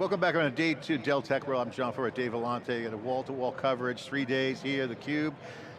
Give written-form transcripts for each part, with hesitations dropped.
Welcome back on day two, Dell Tech World. I'm John Furrier, Dave Vellante, got a wall-to-wall coverage, 3 days here, theCUBE.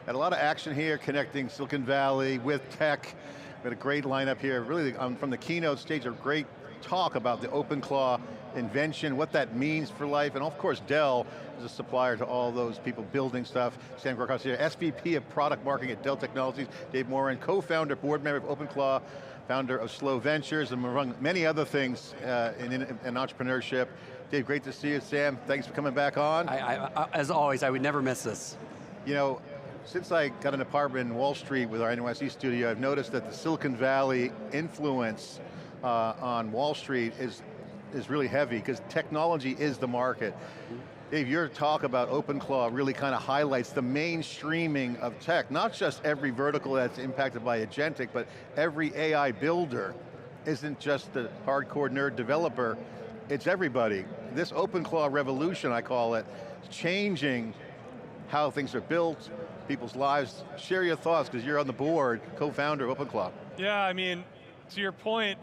Had a lot of action here, connecting Silicon Valley with tech. We had a great lineup here. Really, from the keynote stage, a great talk about the OpenClaw invention, what that means for life, and of course Dell is a supplier to all those people building stuff. Sam Grocott here, SVP of Product Marketing at Dell Technologies. Dave Morin, co-founder, board member of OpenClaw, founder of Slow Ventures, and among many other things in entrepreneurship. Dave, great to see you. Sam, thanks for coming back on. As always, I would never miss this. You know, since I got an apartment in Wall Street with our NYC studio, I've noticed that the Silicon Valley influence on Wall Street is really heavy, because technology is the market. Dave, your talk about OpenClaw really kind of highlights the mainstreaming of tech, not just every vertical that's impacted by agentic, but every AI builder isn't just the hardcore nerd developer, it's everybody. This OpenClaw revolution, I call it, is changing how things are built, people's lives. Share your thoughts, because you're on the board, co-founder of OpenClaw. Yeah, I mean, to your point,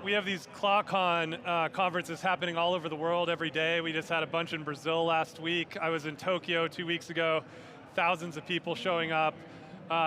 we have these ClawCon conferences happening all over the world every day. We just had a bunch in Brazil last week. I was in Tokyo 2 weeks ago, thousands of people showing up.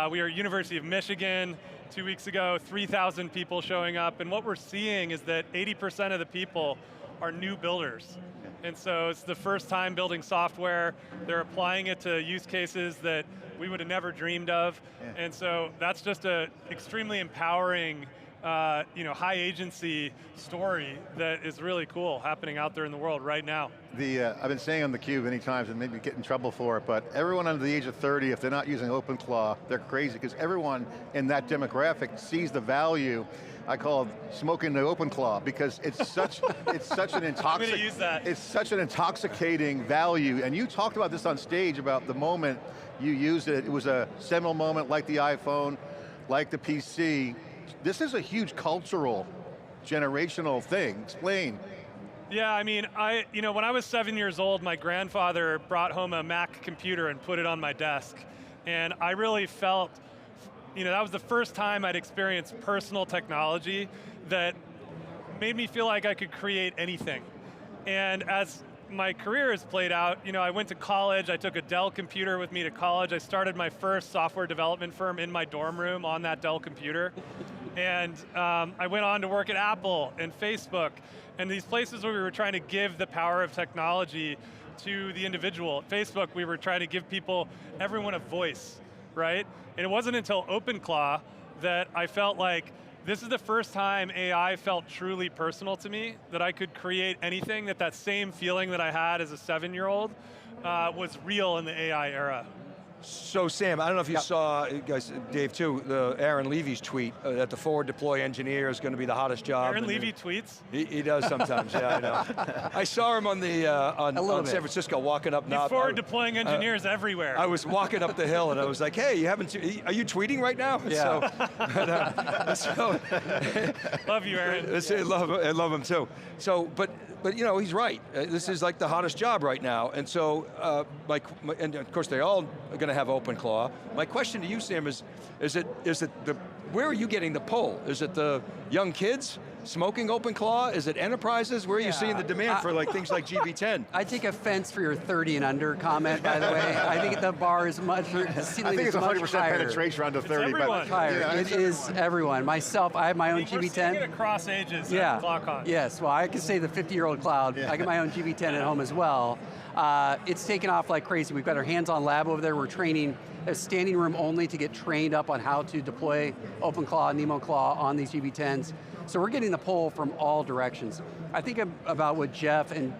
We were at University of Michigan 2 weeks ago, 3,000 people showing up, and what we're seeing is that 80% of the people are new builders. And so it's the first time building software. They're applying it to use cases that we would have never dreamed of. Yeah. And so that's just an extremely empowering high agency story that is really cool happening out there in the world right now. I've been saying on theCUBE many times, and maybe get in trouble for it, but everyone under the age of 30, if they're not using OpenClaw, they're crazy, because everyone in that demographic sees the value. I call it smoking the OpenClaw, because it's such an intoxicating value. And you talked about this on stage, about the moment you used it. It was a seminal moment, like the iPhone, like the PC. This is a huge cultural, generational thing. Explain. Yeah, I mean, when I was 7 years old, my grandfather brought home a Mac computer and put it on my desk. And I really felt, that was the first time I'd experienced personal technology that made me feel like I could create anything. And as my career has played out, I went to college, I took a Dell computer with me to college, I started my first software development firm in my dorm room on that Dell computer. And I went on to work at Apple and Facebook, and these places where we were trying to give the power of technology to the individual. At Facebook, we were trying to give everyone a voice, right? And it wasn't until OpenClaw that I felt like this is the first time AI felt truly personal to me, that I could create anything, that same feeling that I had as a 7-year-old was real in the AI era. So Sam, I don't know if you saw, guys, Dave too, the Aaron Levy's tweet that the forward deploy engineer is going to be the hottest job. Aaron Levy tweets? He does sometimes, yeah, I know. I saw him on the on San Francisco walking up. He's forward deploying engineers everywhere. I was walking up the hill and I was like, hey, are you tweeting right now? Yeah. Love you, Aaron. I love him too. So, but he's right. This is like the hottest job right now. And so, and of course they all are going to have OpenClaw. My question to you, Sam, is where are you getting the pull? Is it the young kids smoking OpenClaw? Is it enterprises? Where are you seeing the demand for things like GB10? I take offense for your 30 and under comment, by the way. I think the bar is much, the ceiling is much higher. I think it's 100% penetration under 30. It's everyone. Higher. It is everyone. Myself, I have my own GB10. We're seeing it across ages at ClawCon. Yes, well I can say the 50-year-old cloud. I get my own GB10 at home as well. It's taken off like crazy. We've got our hands-on lab over there. We're training a standing room only to get trained up on how to deploy OpenClaw, NemoClaw on these GB10s. So we're getting the pull from all directions. I think about what Jeff and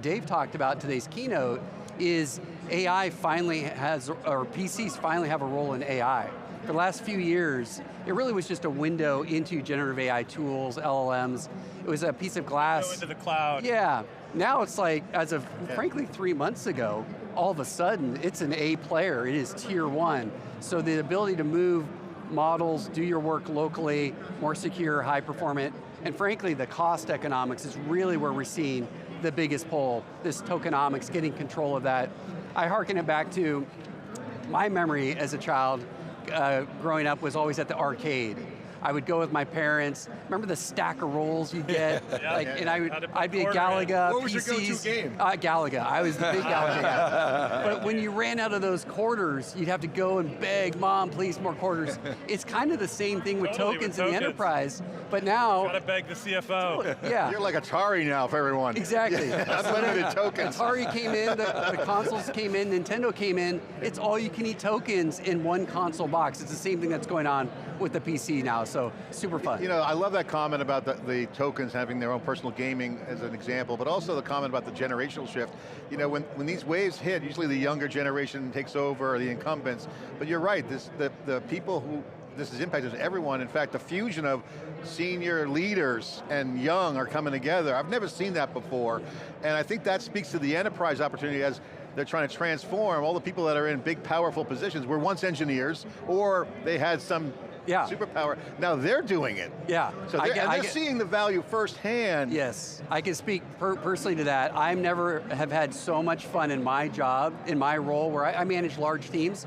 Dave talked about in today's keynote is AI finally has, or PCs finally have a role in AI. For the last few years, it really was just a window into generative AI tools, LLMs. It was a piece of glass. Go into the cloud. Yeah, now it's like, as of frankly 3 months ago, all of a sudden, it's an A player, it is tier 1. So the ability to move models, do your work locally, more secure, high performant, and frankly, the cost economics is really where we're seeing the biggest pull, this tokenomics, getting control of that. I hearken it back to my memory as a child, growing up was always at the arcade. I would go with my parents. Remember the stack of rolls you get? And I'd be at Galaga, What was PCs. your go-to game? Galaga, I was the big Galaga guy. But when you ran out of those quarters, you'd have to go and beg, Mom, please, more quarters. It's kind of the same thing with tokens in the enterprise, but now... Got to beg the CFO. Yeah. You're like Atari now for everyone. Exactly. Unlimited tokens. Atari came in, the consoles came in, Nintendo came in, it's all you can eat tokens in one console box. It's the same thing that's going on with the PC now, so super fun. You know, I love that comment about the tokens having their own personal gaming as an example, but also the comment about the generational shift. You know, when these waves hit, usually the younger generation takes over, or the incumbents, but you're right, the people who this is impacting everyone. In fact, the fusion of senior leaders and young are coming together. I've never seen that before, and I think that speaks to the enterprise opportunity as they're trying to transform all the people that are in big, powerful positions, were once engineers, or they had some superpower. Now they're doing it. Yeah. So they're seeing the value firsthand. Yes, I can speak personally to that. I never have had so much fun in my job, in my role, where I manage large teams.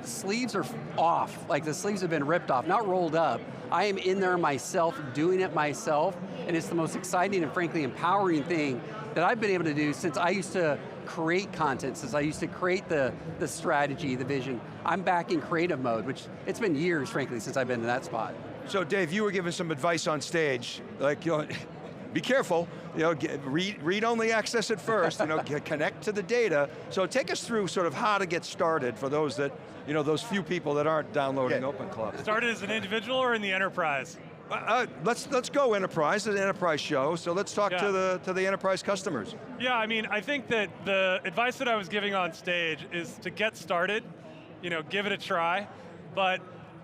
Sleeves are off, like the sleeves have been ripped off, not rolled up. I am in there myself, doing it myself, and it's the most exciting and frankly empowering thing that I've been able to do since I used to create content, since I used to create the strategy, the vision. I'm back in creative mode, which it's been years, frankly, since I've been in that spot. So Dave, you were giving some advice on stage, like, you know, be careful, you know, read only access at first, you know, connect to the data. So take us through sort of how to get started for those that, you know, those few people that aren't downloading OpenClaw. Started as an individual or in the enterprise? Let's go enterprise, it's an enterprise show, so let's talk to the enterprise customers. Yeah, I mean, I think that the advice that I was giving on stage is to get started, you know, give it a try, but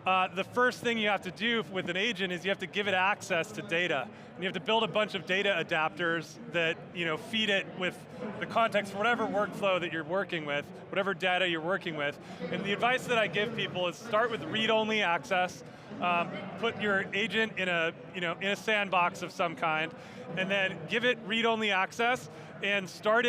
the first thing you have to do with an agent is you have to give it access to data. And you have to build a bunch of data adapters that, you know, feed it with the context for whatever workflow that you're working with, whatever data you're working with. And the advice that I give people is start with read-only access, put your agent in a sandbox of some kind, and then give it read-only access and start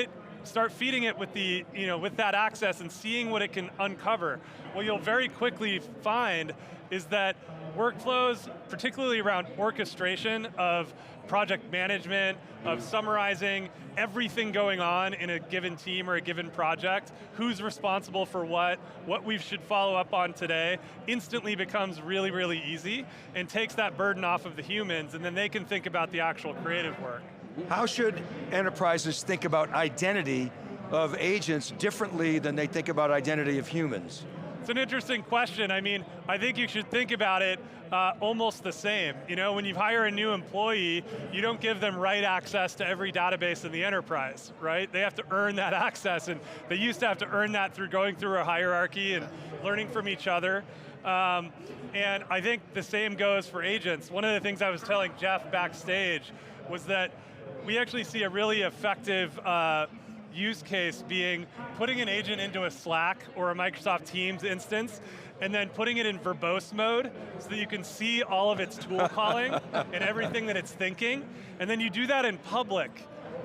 feeding it with with that access and seeing what it can uncover. What you'll very quickly find is that workflows, particularly around orchestration of project management, of summarizing everything going on in a given team or a given project, who's responsible for what we should follow up on today, instantly becomes really, really easy and takes that burden off of the humans, and then they can think about the actual creative work. How should enterprises think about identity of agents differently than they think about identity of humans? It's an interesting question. I mean, I think you should think about it almost the same. You know, when you hire a new employee, you don't give them write access to every database in the enterprise, right? They have to earn that access, and they used to have to earn that through going through a hierarchy and learning from each other. And I think the same goes for agents. One of the things I was telling Jeff backstage was that we actually see a really effective use case being putting an agent into a Slack or a Microsoft Teams instance and then putting it in verbose mode so that you can see all of its tool calling and everything that it's thinking. And then you do that in public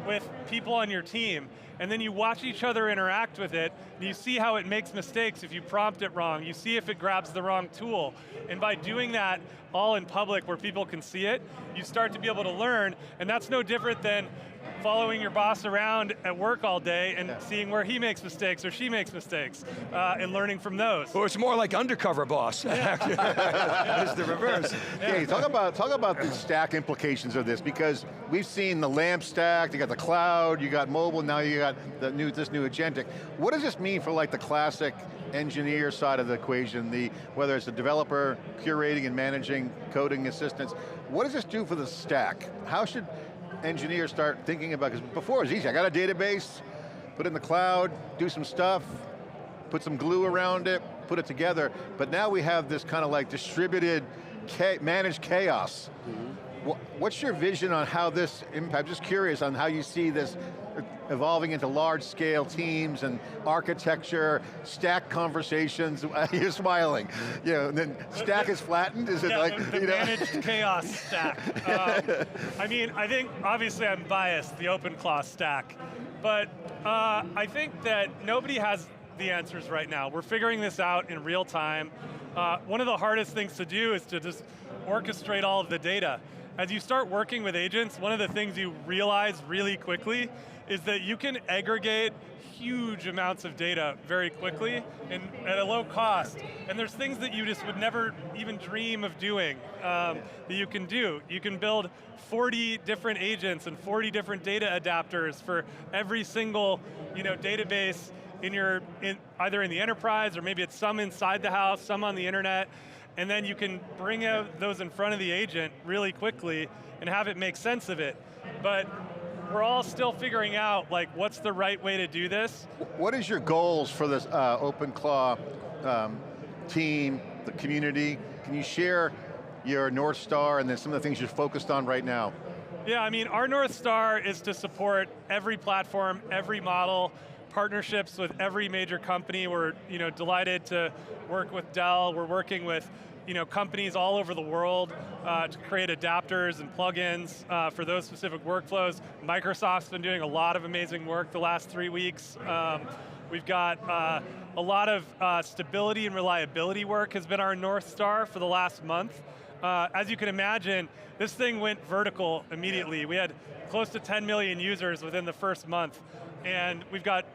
with people on your team. And then you watch each other interact with it, and you see how it makes mistakes if you prompt it wrong. You see if it grabs the wrong tool. And by doing that all in public where people can see it, you start to be able to learn, and that's no different than following your boss around at work all day and seeing where he makes mistakes or she makes mistakes and learning from those. Well, it's more like undercover boss. It's the reverse. Okay, talk about the stack implications of this, because we've seen the LAMP stack, you got the cloud, you got mobile, now you got this new agentic. What does this mean for like the classic engineer side of the equation, whether it's the developer curating and managing coding assistants? What does this do for the stack? How should engineers start thinking about, because before it was easy, I got a database, put it in the cloud, do some stuff, put some glue around it, put it together, but now we have this kind of like distributed, managed chaos. What's your vision on how this impacts? I'm just curious on how you see this evolving into large scale teams and architecture, stack conversations. You're smiling. You know, and then stack is flattened? Is it like, the managed chaos stack. I mean, I think, obviously I'm biased, the OpenClaw stack, but I think that nobody has the answers right now. We're figuring this out in real time. one of the hardest things to do is to just orchestrate all of the data. As you start working with agents, one of the things you realize really quickly is that you can aggregate huge amounts of data very quickly and at a low cost. And there's things that you just would never even dream of doing that you can do. You can build 40 different agents and 40 different data adapters for every single database either in the enterprise or maybe it's some inside the house, some on the internet, and then you can bring out those in front of the agent really quickly and have it make sense of it. But we're all still figuring out what's the right way to do this. What is your goals for this OpenClaw team, the community? Can you share your North Star and then some of the things you're focused on right now? Yeah, I mean, our North Star is to support every platform, every model, partnerships with every major company. We're delighted to work with Dell. We're working with companies all over the world to create adapters and plugins for those specific workflows. Microsoft's been doing a lot of amazing work the last 3 weeks. We've got a lot of stability and reliability work has been our North Star for the last month. As you can imagine, this thing went vertical immediately. We had close to 10 million users within the first month, and we've got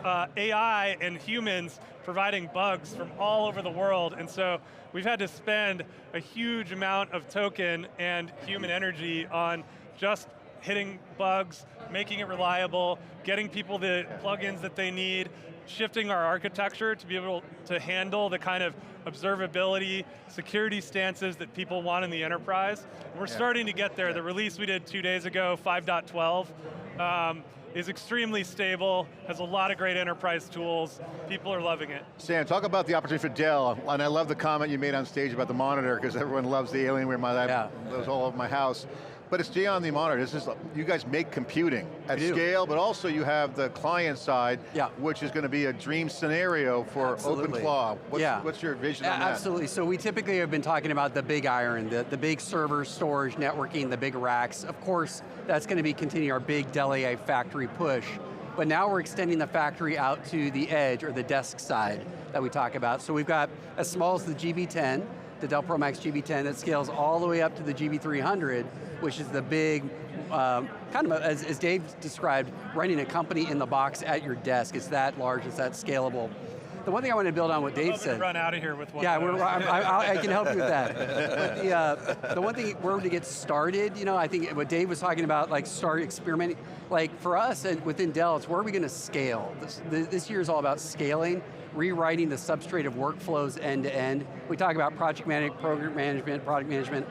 AI and humans providing bugs from all over the world, and so we've had to spend a huge amount of token and human energy on just hitting bugs, making it reliable, getting people the plugins that they need, shifting our architecture to be able to handle the kind of observability, security stances that people want in the enterprise. We're starting to get there. The release we did 2 days ago, 5.12, is extremely stable, has a lot of great enterprise tools. People are loving it. Sam, talk about the opportunity for Dell, and I love the comment you made on stage about the monitor, because everyone loves the Alienware, that was all over my house. But it's beyond the monitor. This is, you guys make computing at scale, but also you have the client side, which is going to be a dream scenario for OpenClaw. What's your vision on that? Absolutely, so we typically have been talking about the big iron, the big server, storage, networking, the big racks. Of course, that's going to be continuing our big Dell AI factory push. But now we're extending the factory out to the edge, or the desk side that we talk about. So we've got as small as the GB10, the Dell Pro Max GB10, that scales all the way up to the GB300, which is the big, kind of, as Dave described, running a company in the box at your desk. It's that large, it's that scalable. The one thing I want to build on what Dave said. Run out of here with one. Yeah, I can help you with that. But the one thing, where to get started, I think what Dave was talking about, start experimenting. For us within Dell, it's where are we going to scale? This year is all about scaling, rewriting the substrate of workflows end to end. We talk about project management, program management, product management.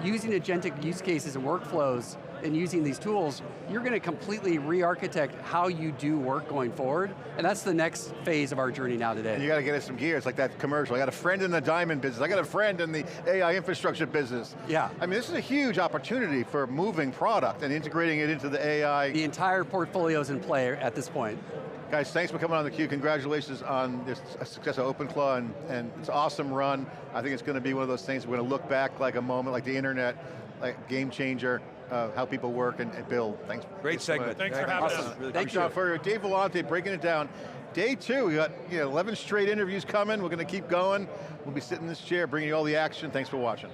Using agentic use cases and workflows and using these tools, you're going to completely re-architect how you do work going forward, and that's the next phase of our journey now today. And you got to get us some gears, like that commercial. I got a friend in the diamond business, I got a friend in the AI infrastructure business. Yeah. I mean, this is a huge opportunity for moving product and integrating it into the AI. The entire portfolio's in play at this point. Guys, thanks for coming on theCUBE. Congratulations on this success of OpenClaw, and it's an awesome run. I think it's going to be one of those things we're going to look back like a moment, like the internet, like game changer, how people work and build. Thanks. Great segment. Thanks for having us. Really Thanks, Sean Furrier. Dave Vellante breaking it down. Day 2, we got 11 straight interviews coming. We're going to keep going. We'll be sitting in this chair, bringing you all the action. Thanks for watching.